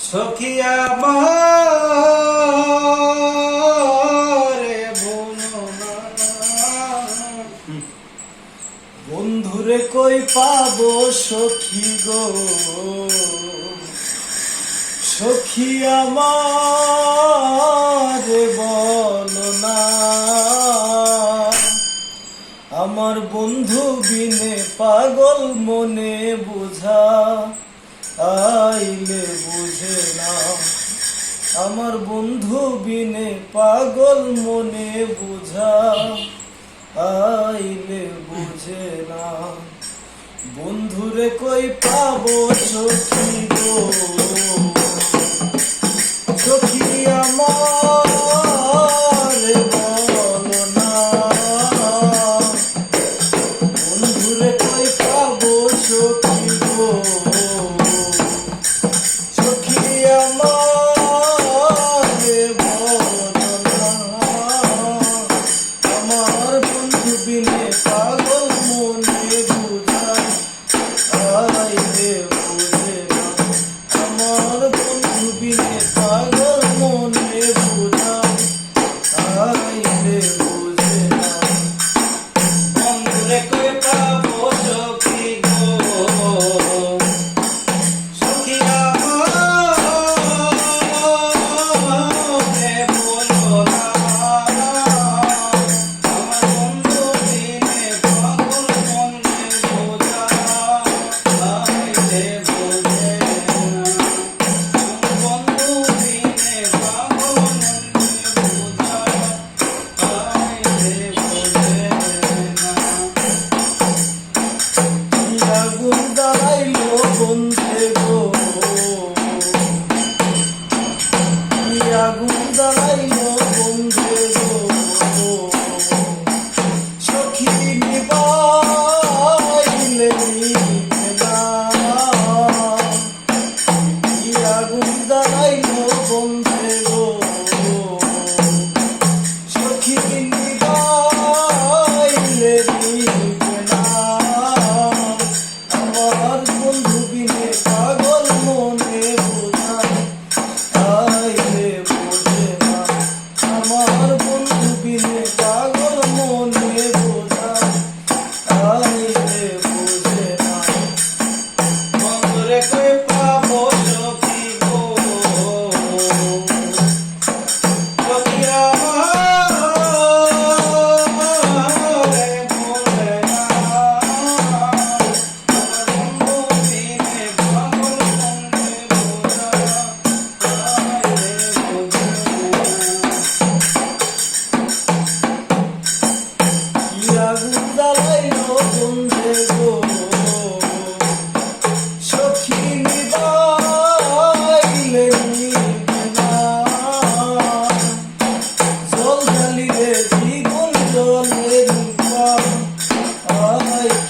সখী আমারে বন্ধুরে কই পাবো সখী গো, সখী আমারে বলো না। আমার বন্ধু বিনে পাগল মনে বুঝা আইলে বুঝে না। আমার বন্ধু বিনে পাগল মনে বুঝা আইলে বুঝে না। বন্ধুরে কই পাবো সখী গো, সখী আমারে বলো না। বন্ধুরে কই পাবো সখী গো, সখী আমারে বলো না। আমার বন্ধু বিনে পাগল মনে বুঝা আইলে বুঝে না। আমার বন্ধু বিনে পাগল মনে বুঝা আইলে বুঝে না। বন্ধুরে কই পাবো সখী গো, সখী আমারে বলো না। আমার বন্ধু বিনে পাগল মনে বুঝা আইলে বুঝে না। বন্ধু বিনে পাগল মনে বুঝা আইলে বুঝে না। আগুন জ্বালাইলো বন্ধে গো, আগুন জ্বালাইলো বন্ধে গো, সখী নিবাইলে নিভে না। আগুন জ্বালাইলো বন্ধে গো, সখী নিবাইলে নিভে না। আমার বন্ধু বিনে পাগল মনে বুঝা আইলে বুঝে না। আমার বন্ধু বিনে পাগল মনে বুঝা আইলে বুঝে না। বন্ধুরে কই পাবো সখী গো, সখী আমারে বলে না। আমার বন্ধু বিনে পাগল মনে বুঝা আইলে বুঝে না। আগুন জ্বালাইলো বন্ধে গো, সখী নিবাইলে নিভে না। জল ঢালিলে দ্বিগুণ জলের পার আইতে